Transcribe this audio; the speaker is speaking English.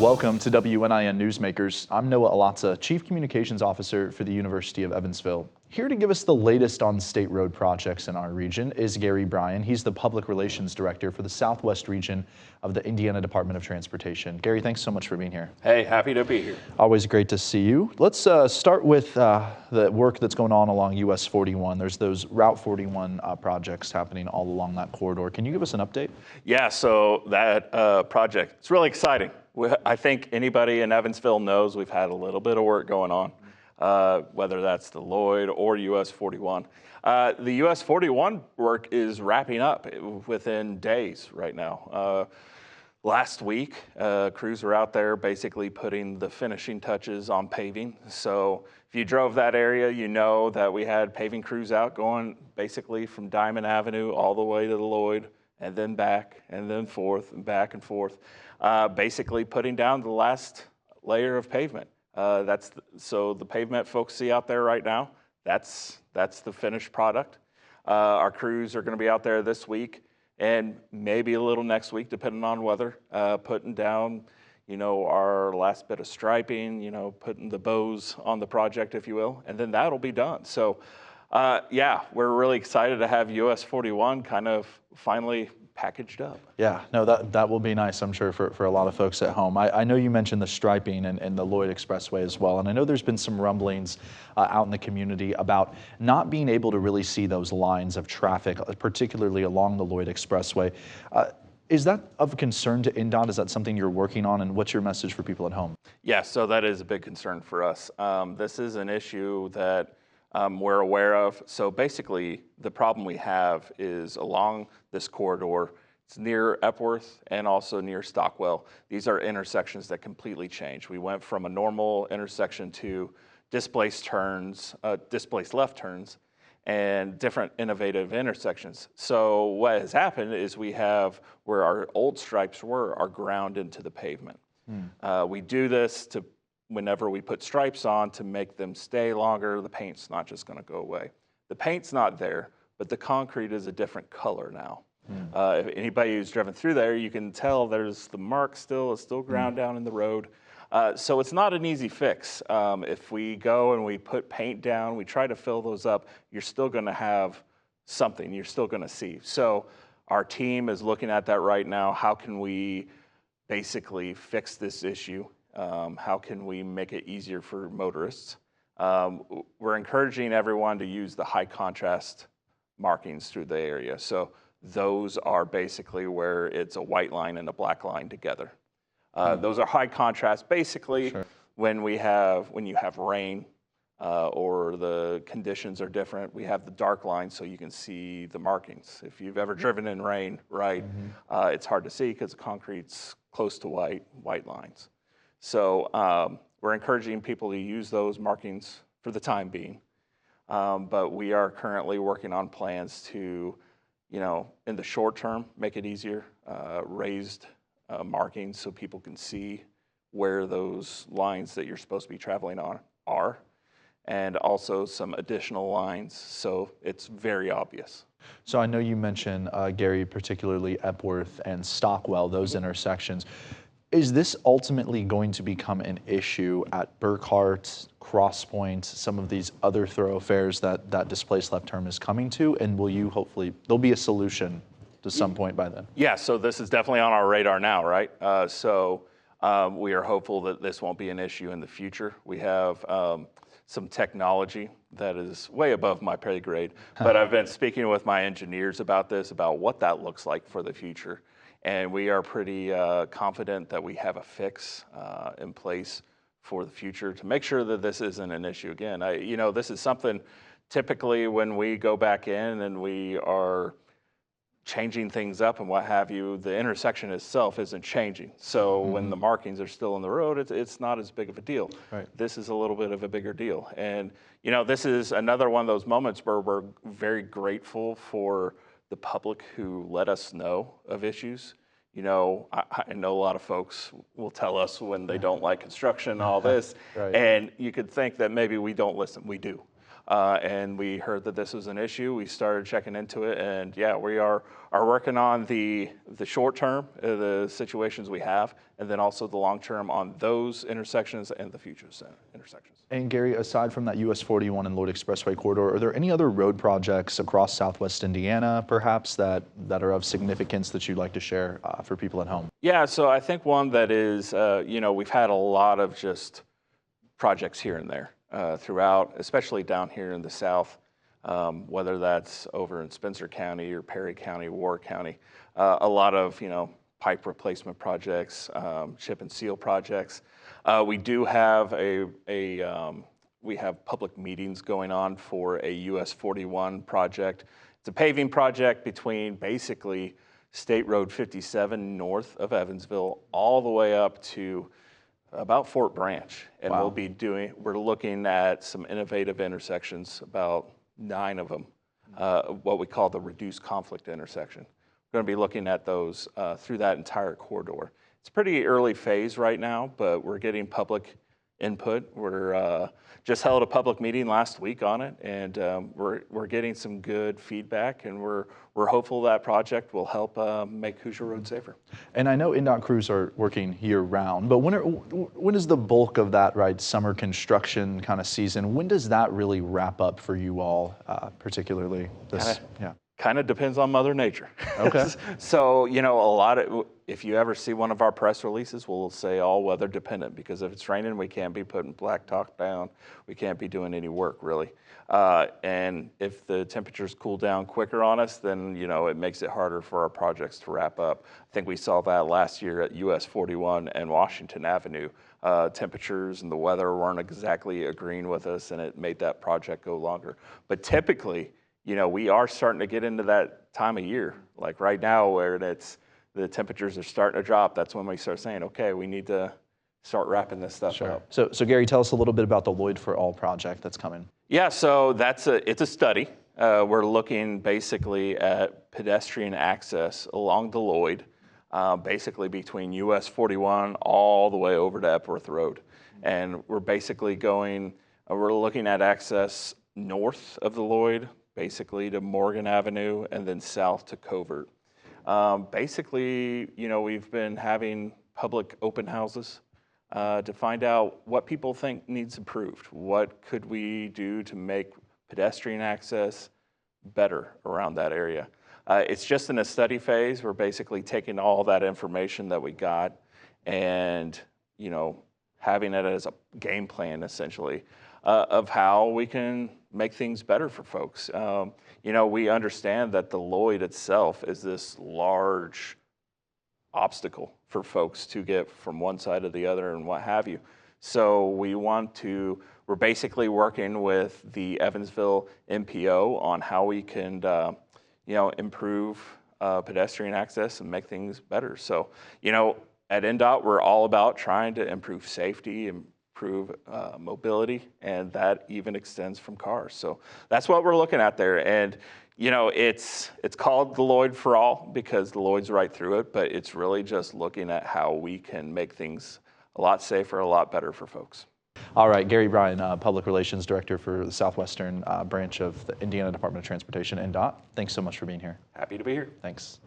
Welcome to WNIN Newsmakers. I'm Noah Alatza, Chief Communications Officer for the University of Evansville. Here to give us the latest on state road projects in our region is Gary Bryan. He's the Public Relations Director for the Southwest region of the Indiana Department of Transportation. Gary, thanks so much for being here. Hey, happy to be here. Always great to see you. Let's start with the work that's going on along US 41. There's those Route 41 projects happening all along that corridor. Can you give us an update? Yeah, so that project, it's really exciting. I think anybody in Evansville knows we've had a little bit of work going on, whether that's the Lloyd or US 41. The US 41 work is wrapping up within days right now. Last week, crews were out there basically putting the finishing touches on paving. So if you drove that area, you know that we had paving crews out going basically from Diamond Avenue all the way to the Lloyd, and then back, and then forth, and back and forth, basically putting down the last layer of pavement. So the pavement folks see out there right now, that's the finished product. Our crews are gonna be out there this week and maybe a little next week, depending on weather, putting down, our last bit of striping, putting the bows on the project, if you will, and then that'll be done. So yeah, we're really excited to have US 41 kind of finally packaged up. Yeah, no, that will be nice, I'm sure, for a lot of folks at home. I know you mentioned the striping and the Lloyd Expressway as well, and I know there's been some rumblings out in the community about not being able to really see those lines of traffic, particularly along the Lloyd Expressway. Is that of concern to INDOT? Is that something you're working on, and what's your message for people at home? Yeah, so that is a big concern for us. This is an issue that we're aware of. So basically, the problem we have is along this corridor. It's near Epworth and also near Stockwell. These are intersections that completely change. We went from a normal intersection to displaced turns, displaced left turns, and different innovative intersections. So what has happened is we have where our old stripes are ground into the pavement. We do this to whenever we put stripes on to make them stay longer. The paint's not just gonna go away. The paint's not there, but the concrete is a different color now. If anybody who's driven through there, you can tell there's the mark still, it's still ground down in the road. So it's not an easy fix. If we go and we put paint down, we try to fill those up, you're still gonna have something, you're still gonna see. So our team is looking at that right now. How can we basically fix this issue? How can we make it easier for motorists? We're encouraging everyone to use the high contrast markings through the area. So those are basically where it's a white line and a black line together. Those are high contrast. Basically, Sure. when you have rain or the conditions are different, we have the dark line so you can see the markings. If you've ever driven in rain, right, it's hard to see because the concrete's close to white lines. So we're encouraging people to use those markings for the time being. But we are currently working on plans to, in the short term, make it easier, raised markings so people can see where those lines that you're supposed to be traveling on are, and also some additional lines so it's very obvious. So I know you mentioned, Gary, particularly Epworth and Stockwell, those intersections. Is this ultimately going to become an issue at Burkhart, Cross Point, some of these other thoroughfares that displaced left turn is coming to? And will you hopefully, there'll be a solution to some point by then? Yeah, so this is definitely on our radar now, right? We are hopeful that this won't be an issue in the future. We have some technology that is way above my pay grade, but I've been speaking with my engineers about this, about what that looks like for the future. And we are pretty confident that we have a fix in place for the future to make sure that this isn't an issue again. This is something typically when we go back in and we are changing things up and what have you, the intersection itself isn't changing. So when the markings are still in the road, it's not as big of a deal. Right. This is a little bit of a bigger deal. And this is another one of those moments where we're very grateful for the public who let us know of issues. I know a lot of folks will tell us when they don't like construction and all this, Right. and you could think that maybe we don't listen. We do. and we heard that this was an issue. We started checking into it, and yeah, we are working on the short term, the situations we have, and then also the long term on those intersections and the future intersections. And Gary, aside from that US 41 and Lloyd Expressway corridor, are there any other road projects across Southwest Indiana, perhaps, that are of significance that you'd like to share for people at home? Yeah, so I think one that is, we've had a lot of just projects here and there throughout, especially down here in the south, whether that's over in Spencer County or Perry County, Warwick County, a lot of, pipe replacement projects, chip and seal projects. We do have we have public meetings going on for a US 41 project. It's a paving project between basically State Road 57 north of Evansville all the way up to about Fort Branch. And Wow. we're looking at some innovative intersections, about 9 of them, what we call the reduced conflict intersection. We're going to be looking at those through that entire corridor. It's pretty early phase right now, but we're getting public input. We're just held a public meeting last week on it, and we're getting some good feedback, and we're hopeful that project will help make Hoosier Road safer. And I know INDOT crews are working year-round, but when is the bulk of that, right, summer construction kind of season? When does that really wrap up for you all, particularly this? Yeah. Kind of depends on Mother Nature. Okay. So, if you ever see one of our press releases, we'll say all weather dependent, because if it's raining, we can't be putting blacktop down. We can't be doing any work, really. And if the temperatures cool down quicker on us, then, it makes it harder for our projects to wrap up. I think we saw that last year at US 41 and Washington Avenue. Temperatures and the weather weren't exactly agreeing with us, and it made that project go longer. But typically, we are starting to get into that time of year, like right now, where the temperatures are starting to drop. That's when we start saying, okay, we need to start wrapping this stuff up. So Gary, tell us a little bit about the Lloyd for All project that's coming. Yeah, so it's a study. We're looking basically at pedestrian access along the Lloyd, basically between US 41 all the way over to Epworth Road. And we're basically we're looking at access north of the Lloyd, basically to Morgan Avenue, and then south to Covert. Basically, we've been having public open houses to find out what people think needs improved. What could we do to make pedestrian access better around that area? It's just in a study phase. We're basically taking all that information that we got and, having it as a game plan, essentially, of how we can make things better for folks. We understand that the Lloyd itself is this large obstacle for folks to get from one side to the other and what have you. So we're basically working with the Evansville MPO on how we can, improve pedestrian access and make things better. So, at INDOT, we're all about trying to improve safety, improve mobility, and that even extends from cars. So that's what we're looking at there. And, it's called the Lloyd for All because the Lloyd's right through it, but it's really just looking at how we can make things a lot safer, a lot better for folks. All right, Gary Bryan, Public Relations Director for the Southwestern branch of the Indiana Department of Transportation, INDOT. Thanks so much for being here. Happy to be here. Thanks.